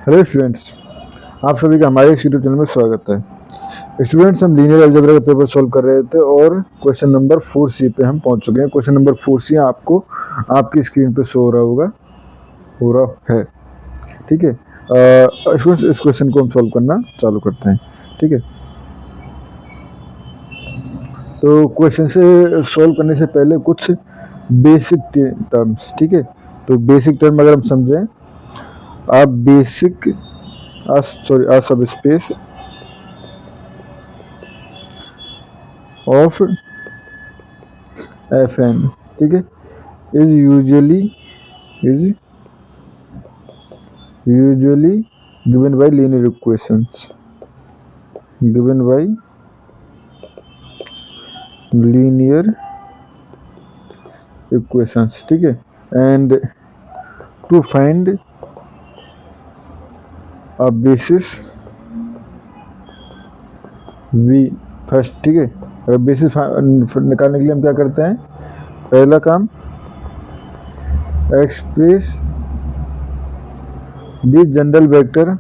Hello students, आप सभी का हमारे इस यूट्यूब चैनल में स्वागत है। स्टूडेंट्स, हम लीनियर अलजेब्रा का पेपर सॉल्व कर रहे थे और क्वेश्चन नंबर 4C पे हम पहुंच चुके हैं। क्वेश्चन नंबर 4C आपको आपकी स्क्रीन पे शो हो रहा है। ठीक है स्टूडेंट्स, इस क्वेश्चन को हम सॉल्व करना चालू करते हैं। ठीक है, तो क्वेश्चन से सॉल्व करने से पहले कुछ बेसिक टर्म्स। ठीक है, तो बेसिक टर्म अगर हम समझें, आप बेसिक आ सब स्पेस ऑफ एफ एन, ठीक है, is is usually given by linear equations, given by linear equations। ठीक है, and to find a basis we first. ठीक है, अगर बेसिस निकालने के लिए हम क्या करते हैं, पहला काम express the general vector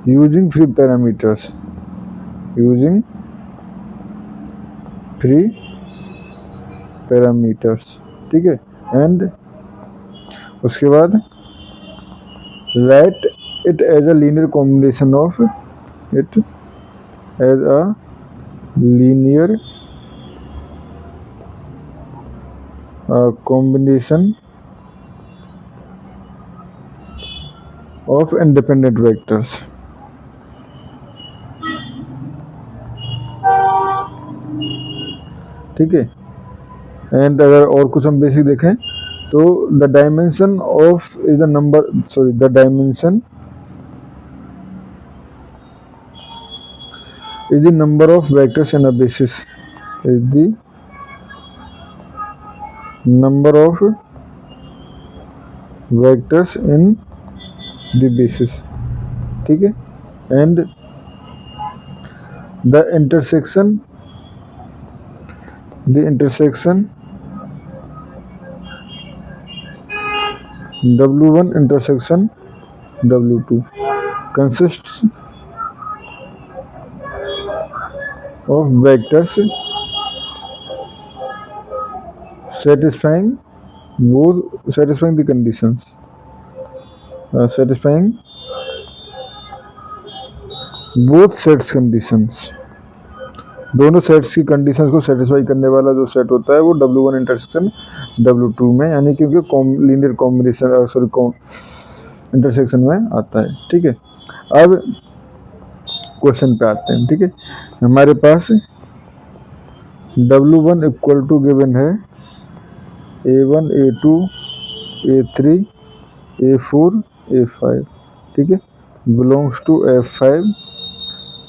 using free parameters, using free parameters. ठीक है, एंड उसके बाद write it as a linear combination of it as a linear combination of independent vectors। ठीक है, एंड अगर और कुछ हम बेसिक देखें तो the dimension of is the number, sorry, the dimension is the number of vectors in a basis, is the number of vectors in the basis। ठीक है, and the intersection W1 intersection W2 consists of vectors satisfying the conditions, satisfying both sets conditions। दोनों sets की conditions को satisfy करने वाला जो set होता है वो W1 इंटरसेक्शन W2 में, यानी कि लीनियर कॉम्बिनेशन, सॉरी, इंटरसेक्शन में आता है। ठीक है, अब क्वेश्चन पे आते हैं। ठीक है, हमारे पास W1 इक्वल टू गिवन है A1 A2 A3 A4 A5। ठीक है, बिलोंग्स टू F5,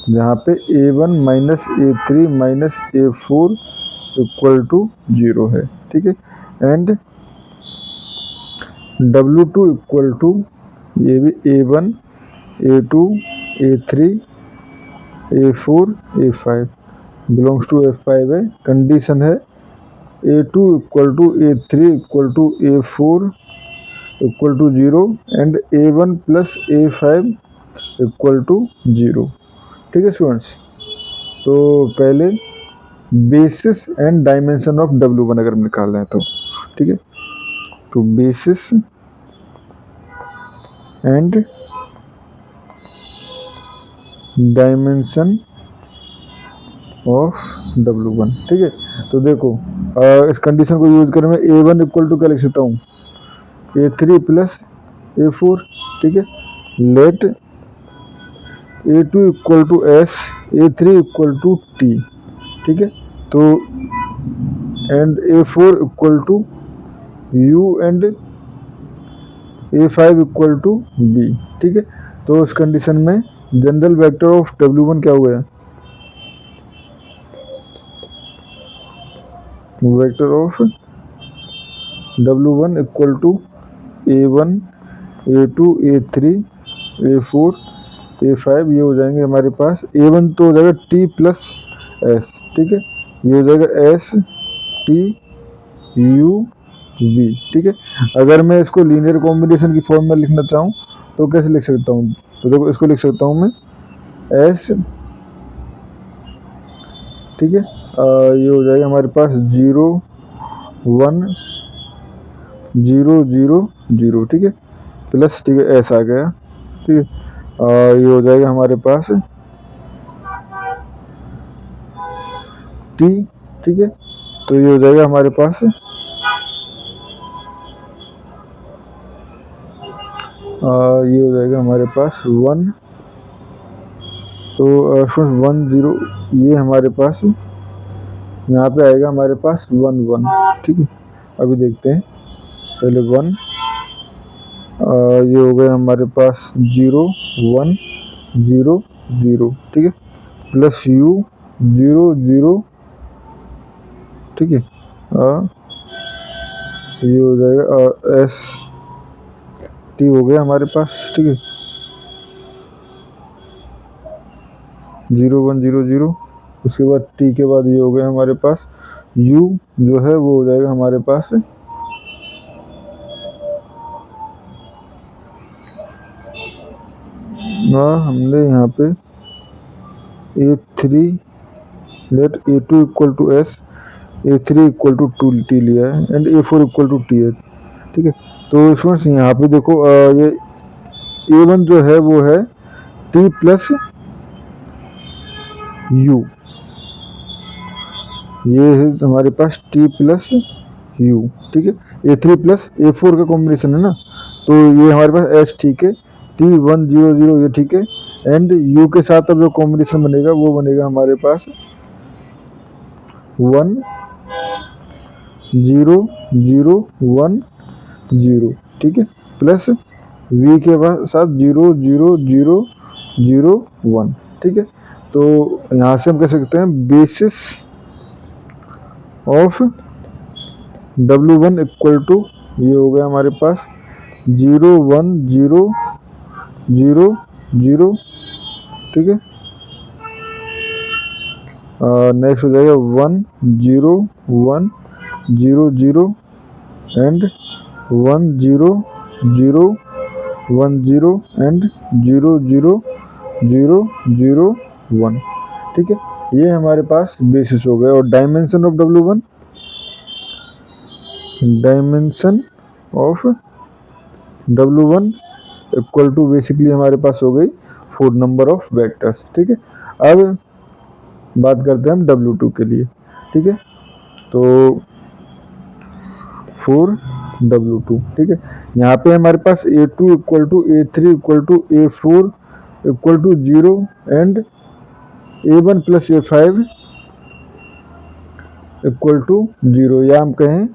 जहाँ पे A1 minus A3 minus A4 equal to 0 है। ठीक है, एंड W2 इक्वल टू ये भी A1 A2 A3 A4 A5 belongs to F5 है। कंडीशन है A2 equal to A3 equal to A4 equal to 0 and A1 plus A5 equal to 0। ठीक है students, तो पहले basis and dimension of W1 अगर हम निकाल रहे हैं तो, ठीक है, तो basis and dimension of W1। ठीक है, तो देखो इस कंडीशन को यूज कर मैं A1 इक्वल टू क्या लिख सकता हूँ, A3 प्लस A4। ठीक है, let A2 equal to S, A3 equal to T। ठीक है, तो and A4 equal to U and A5 equal to B। ठीक है, तो इस कंडीशन में जनरल वेक्टर ऑफ W1 क्या हुआ है, vector of W1 equal to A1 A2 A3 A4 A5, ये हो जाएंगे हमारे पास। A1 तो हो जाएगा T प्लस S। ठीक है, ये हो जाएगा S T U V, ठीक है। अगर मैं इसको लीनियर कॉम्बिनेशन की फॉर्म में लिखना चाहूँ तो कैसे लिख सकता हूँ? तो देखो इसको लिख सकता हूँ मैं S, ठीक है। ये हो जाएगा हमारे पास 0 1 0 0 0, ठीक है, प्लस, ठीक है, S आ गया, ठीक है। ये हो जाएगा हमारे पास T, ठीक है। तो ये हो जाएगा हमारे पास ये हो जाएगा हमारे पास 1, तो 1 0, ये हमारे पास यहाँ पे आएगा हमारे पास 1 1, ठीक है। अभी देखते हैं, पहले 1, ये हो गया हमारे पास 0 1 0 0, ठीक है, प्लस U 0 0, ठीक है। ये हो जाएगा S T हो गया हमारे पास, ठीक है, 0 1 0 0। उसके बाद T के बाद ये हो गया हमारे पास U जो है वो हो जाएगा हमारे पास हमने यहाँ पे A3 let A2 equal to S, A3 equal to 2T लिया है and A4 equal to T है, ठीक है। तो स्टूडेंट्स यहाँ पे देखो ये A1 जो है वो है T प्लस U, ये है हमारे पास T प्लस U, ठीक है। A3 प्लस A4 का कॉम्बिनेशन है ना, तो ये हमारे पास S, ठीक है, T1 0 0, ये ठीक है, एंड U के साथ अब जो कॉम्बिनेशन बनेगा वो बनेगा हमारे पास 1 0 0 1 0, ठीक है, प्लस V के साथ 0 0 0 0 1, ठीक है। तो यहाँ से हम कह सकते हैं basis of W1 equal to, ये हो गया हमारे पास 0 1 0 0 0, ठीक है। नेक्स्ट हो जाएगा 1 0 1 0 0 एंड 1 0 0 1 0 एंड 0 0 0 0 1, ठीक है। ये हमारे पास बेसिस हो गए। और dimension of W1, dimension of W1 equal to basically हमारे पास हो गई 4 नंबर ऑफ वेक्टर्स, ठीक है। अब बात करते हैं हम W2 के लिए, ठीक है। तो 4 W2, ठीक है। यहाँ पे हमारे पास A2 equal to A3 equal to A4 equal to 0 and A1 plus A5 equal to 0, या हम कहें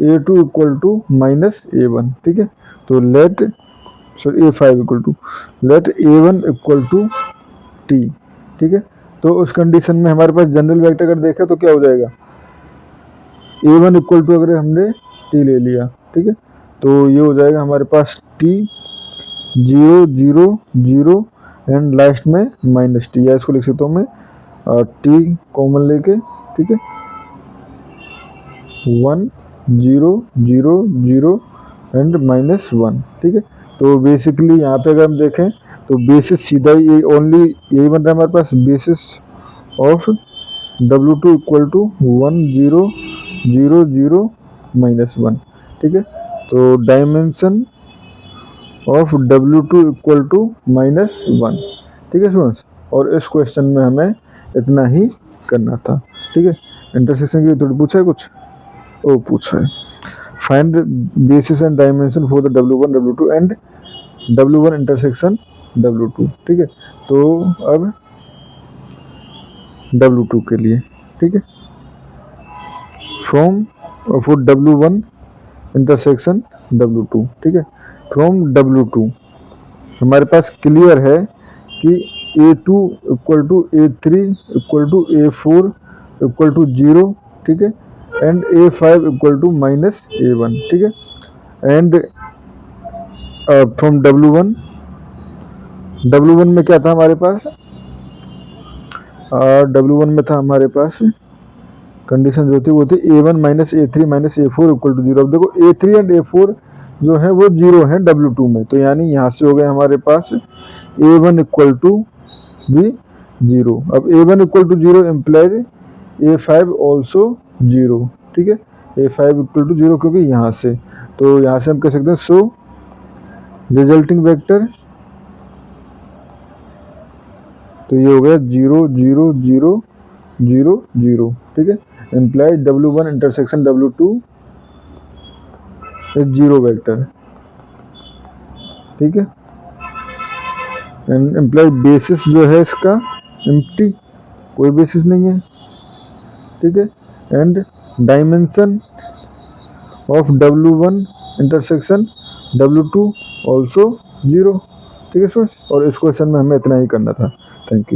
A2 equal to minus A1, ठीक है। तो let A5 equal to let A1 equal to T, ठीक है। तो उस कंडीशन में हमारे पास जनरल वेक्टर अगर देखें तो क्या हो जाएगा, A1 इक्वल टू अगर हमने T ले लिया, ठीक है, तो ये हो जाएगा हमारे पास T 0 0 0 एंड लास्ट में माइनस T, या इसको लिख सकता हूँ मैं T कॉमन लेके, ठीक है, 1 0 0 0 एंड माइनस 1, ठीक है। तो बेसिकली यहाँ पे अगर हम देखें तो बेसिस सीधा ये ओनली यही बन रहा है हमारे पास, basis of W2 equal to 1 0 0 0 minus 1, ठीक है। तो dimension of W2 equal to minus 1, ठीक है स्टूडेंट्स। और इस क्वेश्चन में हमें इतना ही करना था, ठीक है। इंटरसेक्शन की थोड़ी पूछा है कुछ, ओ पूछा है, find basis and dimension for the W1 W2 and W1 intersection W2, ठीक है। तो अब W2 के लिए, ठीक है, from for W1 intersection W2, ठीक है, फ्रॉम W2 हमारे पास क्लियर है कि A2 equal to A3 equal to A4 equal to 0, ठीक है, and A5 equal to minus A1, ठीक है। एंड फ्रॉम W1 में क्या था हमारे पास, W1 में था हमारे पास कंडीशन जो थी वो थी A1 minus A3 minus A4 equal to 0। अब देखो A3 एंड A4 जो है वो 0 है W2 में, तो यानी यहाँ से हो गया हमारे पास A1 इक्वल टू भी 0। अब A1 equal to 0 implies A5 also 0, ठीक है, A5 इक्वल टू 0 क्योंकि यहाँ से, तो यहाँ से हम कह सकते हैं सो रिजल्टिंग वेक्टर, तो ये हो गया 0 0 0 0 0, ठीक है, implies W1 intersection W2 is 0 vector, ठीक है, एंड इम्प्लाइज बेसिस जो है इसका एम्प्टी, कोई बेसिस नहीं है, ठीक है, and dimension of W1 intersection W2 also 0, ठीक है स्टूडेंट्स, और इस क्वेश्चन में हमें इतना ही करना था। Thank you.